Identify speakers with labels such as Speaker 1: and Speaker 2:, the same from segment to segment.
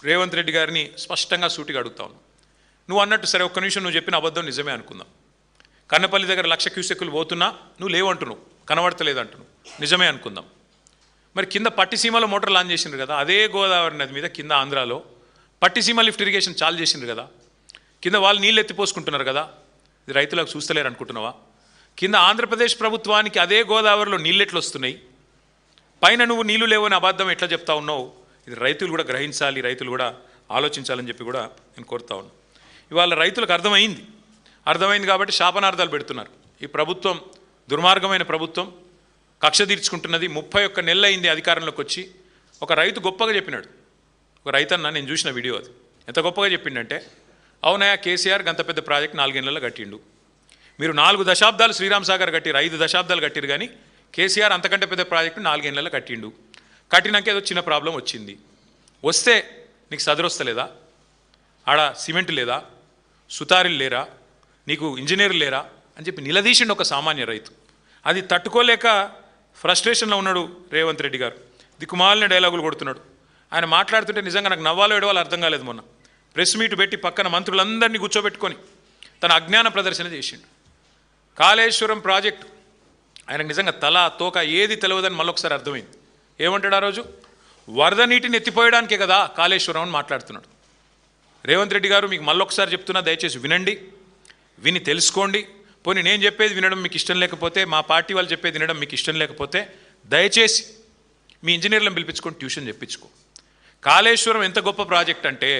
Speaker 1: రేవంత్ రెడ్డి గారిని స్పష్టంగా సూటిగా అడుగుతాను. నువ్వు అన్నట్టు సరే ఒక్క నిమిషం నువ్వు చెప్పిన అబద్ధం నిజమే అనుకుందాం. కన్నపల్లి దగ్గర 1,00,000 క్యూసెక్కులు పోతున్నా నువ్వు లేవంటున్నావు, కనబడతలేదంటున్నావు, నిజమే అనుకుందాం. మరి కింద పట్టిసీమలో మోటార్ లాంచ్ చేసిండ్రు కదా, అదే గోదావరి నది మీద కింద ఆంధ్రాలో పట్టిసీమ లిఫ్ట్ ఇరిగేషన్ చాలు చేసిండ్రు కదా, కింద వాళ్ళు నీళ్ళు ఎత్తిపోసుకుంటున్నారు కదా, ఇది రైతులకు చూస్తలేరు అనుకుంటున్నావా? కింద ఆంధ్రప్రదేశ్ ప్రభుత్వానికి అదే గోదావరిలో నీళ్ళు ఎట్లు వస్తున్నాయి, పైన నువ్వు నీళ్లు లేవని అబద్ధం ఎట్లా చెప్తా ఉన్నావు? ఇది రైతులు కూడా గ్రహించాలి, రైతులు కూడా ఆలోచించాలని చెప్పి కూడా నేను కోరుతా ఉన్నాను. ఇవాళ రైతులకు అర్థమైంది కాబట్టి శాపనార్థాలు పెడుతున్నారు. ఈ ప్రభుత్వం దుర్మార్గమైన ప్రభుత్వం, కక్ష తీర్చుకుంటున్నది. 31 నెలలు అయింది అధికారంలోకి వచ్చి. ఒక రైతు గొప్పగా చెప్పినాడు, ఒక రైతన్న, నేను చూసిన వీడియో, అది ఎంత గొప్పగా చెప్పిండంటే, అవునయా కేసీఆర్ గంత పెద్ద ప్రాజెక్ట్ 4 నెలల్లో కట్టిండు, మీరు 4 దశాబ్దాలు శ్రీరామ్ సాగర్ కట్టిరు, 5 దశాబ్దాలు కట్టిరు, కానీ కేసీఆర్ అంతకంటే పెద్ద ప్రాజెక్టు 4 నెలల్లో కట్టిండు. కట్టినాక ఏదో చిన్న ప్రాబ్లం వచ్చింది, వస్తే నీకు సదరొస్తలేదా? ఆడ సిమెంట్ లేదా, సుతారీలు లేరా, నీకు ఇంజనీర్లు లేరా అని చెప్పి నిలదీసిండు ఒక సామాన్య రైతు. అది తట్టుకోలేక ఫ్రస్ట్రేషన్లో ఉన్నాడు రేవంత్ రెడ్డి గారు. దిక్కుమాలిన డైలాగులు కొడుతున్నాడు. ఆయన మాట్లాడుతుంటే నిజంగా నాకు నవ్వాలో ఏడవాలో అర్థం కాలేదు. మొన్న ప్రెస్ మీట్ పెట్టి పక్కన మంత్రులందరినీ కూర్చోబెట్టుకొని తన అజ్ఞాన ప్రదర్శన చేసిండు. కాళేశ్వరం ప్రాజెక్టు ఆయనకు నిజంగా తల తోక ఏది తెలియదని మళ్ళొకసారి అర్థమైంది. ఏమంటాడు ఆ రోజు? వరద నీటిని ఎత్తిపోయడానికే కదా కాళేశ్వరం అని మాట్లాడుతున్నాడు. రేవంత్ రెడ్డి గారు, మీకు మళ్ళొకసారి చెప్తున్నా, దయచేసి వినండి, విని తెలుసుకోండి. పోనీ నేను చెప్పేది వినడం మీకు ఇష్టం లేకపోతే, మా పార్టీ వాళ్ళు చెప్పేది వినడం మీకు ఇష్టం లేకపోతే, దయచేసి మీ ఇంజనీర్లను పిలిపించుకొని ట్యూషన్ చెప్పించుకో. కాళేశ్వరం ఎంత గొప్ప ప్రాజెక్ట్ అంటే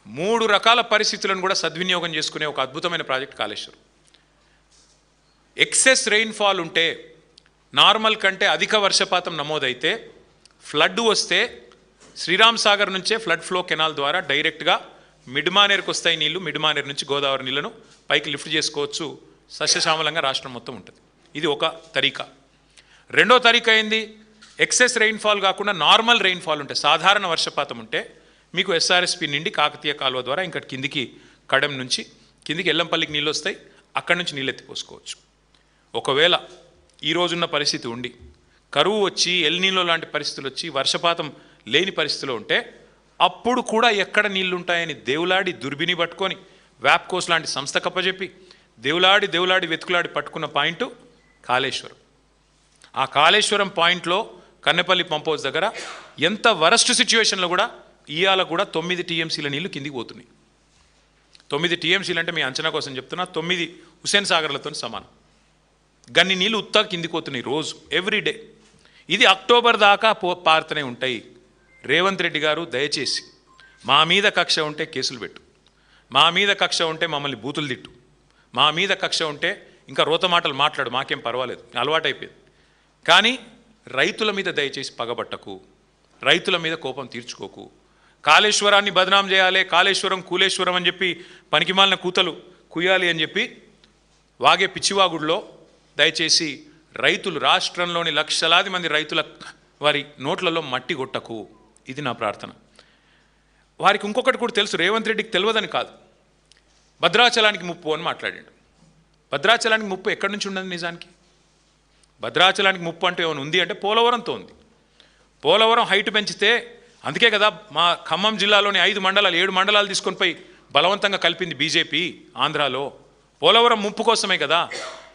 Speaker 1: 3 రకాల పరిస్థితులను కూడా సద్వినియోగం చేసుకునే ఒక అద్భుతమైన ప్రాజెక్ట్ కాళేశ్వరం. ఎక్సెస్ రెయిన్ఫాల్ ఉంటే, నార్మల్ కంటే అధిక వర్షపాతం నమోదైతే, ఫ్లడ్ వస్తే శ్రీరామ్ సాగర్ నుంచే ఫ్లడ్ ఫ్లో కెనాల్ ద్వారా డైరెక్ట్గా మిడ్మానేరుకు వస్తాయి నీళ్లు. మిడ్మానేరు నుంచి గోదావరి నీళ్లను పైకి లిఫ్ట్ చేసుకోవచ్చు. సస్యశ్యామలంగా రాష్ట్రం మొత్తం ఉంటుంది. ఇది ఒక తరీకా. రెండో తరీకా ఏంది? ఎక్సెస్ రెయిన్ఫాల్ కాకుండా నార్మల్ రెయిన్ఫాల్ ఉంటే, సాధారణ వర్షపాతం ఉంటే మీకు ఎస్ఆర్ఎస్పి నుండి కాకతీయ కాలువ ద్వారా ఇంకా కిందికి కడెం నుంచి కిందికి ఎల్లంపల్లికి నీళ్ళు వస్తాయి, అక్కడి నుంచి నీళ్ళు ఎత్తిపోసుకోవచ్చు. ఒకవేళ ఈ రోజున్న పరిస్థితి ఉండి కరువు వచ్చి, ఎల్నీలో లాంటి పరిస్థితులు వచ్చి, వర్షపాతం లేని పరిస్థితిలో ఉంటే, అప్పుడు కూడా ఎక్కడ నీళ్లుంటాయని దేవులాడి దుర్బిని పట్టుకొని వ్యాప్కోస్ లాంటి సంస్థ కప్పచెప్పి దేవులాడి వెతుకులాడి పట్టుకున్న పాయింట్ కాళేశ్వరం. ఆ కాళేశ్వరం పాయింట్లో కన్నెపల్లి పంప్ హౌస్ దగ్గర ఎంత వరస్ట్ సిచ్యువేషన్లో కూడా ఇవాళ కూడా 9 టీఎంసీల నీళ్లు కిందికి పోతున్నాయి. 9 టీఎంసీలు అంటే మీ అంచనా కోసం చెప్తున్నా, 9 హుస్సేన్ సాగర్లతో సమానం. గన్ని నీళ్ళు ఉత్తా కిందికి పోతున్నాయి రోజు, ఎవ్రీడే. ఇది అక్టోబర్ దాకా పారుతూనే ఉంటాయి. రేవంత్ రెడ్డి గారు, దయచేసి మా మీద కక్ష ఉంటే కేసులు పెట్టు, మా మీద కక్ష ఉంటే మమ్మల్ని బూతులు తిట్టు, మా మీద కక్ష ఉంటే ఇంకా రోత మాటలు మాట్లాడు, మాకేం పర్వాలేదు, అలవాటైపోయింది. కానీ రైతుల మీద దయచేసి పగబట్టకు, రైతుల మీద కోపం తీర్చుకోకు. కాళేశ్వరాన్ని బదనాం చేయాలి, కాళేశ్వరం కూలేశ్వరం అని చెప్పి పనికిమాలిన కూతలు కుయ్యాలి అని చెప్పి వాగే పిచ్చివాగుడిలో దయచేసి రైతులు, రాష్ట్రంలోని లక్షలాది మంది రైతుల వారి నోట్లలో మట్టి కొట్టకు. ఇది నా ప్రార్థన. వారికి ఇంకొకటి కూడా తెలుసు, రేవంత్ రెడ్డికి తెలియదని కాదు, భద్రాచలానికి ముప్పు అని మాట్లాడాడు. భద్రాచలానికి ముప్పు ఎక్కడి నుంచి ఉండదు నిజానికి? భద్రాచలానికి ముప్పు అంటే ఏమైనా ఉంది అంటే పోలవరంతో ఉంది. పోలవరం హైట్ పెంచితే, అందుకే కదా మా ఖమ్మం జిల్లాలోని 5 మండలాలు 7 మండలాలు తీసుకొని పోయి బలవంతంగా కలిపింది బీజేపీ ఆంధ్రాలో. పోలవరం ముప్పు కోసమే కదా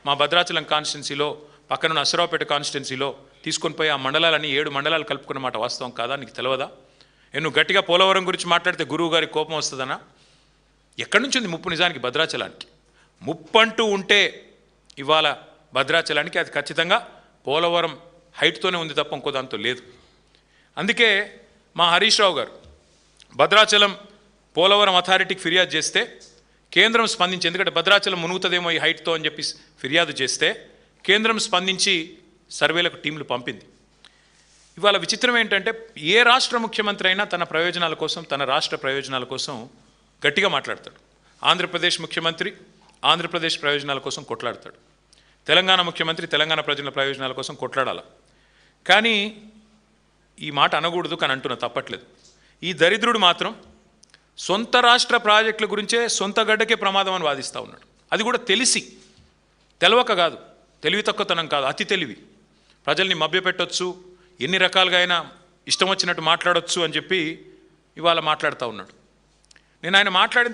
Speaker 1: మా భద్రాచలం కాన్స్టిట్యున్సీలో, పక్కన అసరావుపేట కాన్స్టిట్యున్సీలో తీసుకొని పోయి ఆ మండలాలని 7 మండలాలు కలుపుకున్న మాట వాస్తవం కాదా? నీకు తెలియదా? నువ్వు గట్టిగా పోలవరం గురించి మాట్లాడితే గురువు గారికి కోపం వస్తుందనా? ఎక్కడి నుంచి ఉంది ముప్పు నిజానికి భద్రాచలానికి? ముప్పు అంటూ ఉంటే ఇవాళ భద్రాచలానికి అది ఖచ్చితంగా పోలవరం హైట్తోనే ఉంది తప్ప ఇంకో దాంతో లేదు. అందుకే మా హరీష్ రావు గారు భద్రాచలం పోలవరం అథారిటీకి ఫిర్యాదు చేస్తే కేంద్రం స్పందించి, ఎందుకంటే భద్రాచలం మునుగుతుందేమో ఈ హైట్తో అని చెప్పి ఫిర్యాదు చేస్తే కేంద్రం స్పందించి సర్వేలకు టీంలు పంపింది. ఇవాళ విచిత్రం ఏంటంటే, ఏ రాష్ట్ర ముఖ్యమంత్రి అయినా తన ప్రయోజనాల కోసం, తన రాష్ట్ర ప్రయోజనాల కోసం గట్టిగా మాట్లాడతాడు. ఆంధ్రప్రదేశ్ ముఖ్యమంత్రి ఆంధ్రప్రదేశ్ ప్రయోజనాల కోసం కొట్లాడతాడు, తెలంగాణ ముఖ్యమంత్రి తెలంగాణ ప్రజల ప్రయోజనాల కోసం కొట్లాడాలి. కానీ ఈ మాట అనకూడదు, కానీ అంటున్నా, తప్పట్లేదు. ఈ దరిద్రుడు మాత్రం సొంత రాష్ట్ర ప్రాజెక్టుల గురించే సొంత గడ్డకే ప్రమాదం అని వాదిస్తూ ఉన్నాడు. అది కూడా తెలవక కాదు, తెలివి తక్కువతనం కాదు, అతి తెలివి. ప్రజల్ని మభ్యపెట్టొచ్చు, ఎన్ని రకాలుగా అయినా ఇష్టం వచ్చినట్టు మాట్లాడొచ్చు అని చెప్పి ఇవాళ మాట్లాడుతూ ఉన్నాడు. నేను ఆయన మాట్లాడిన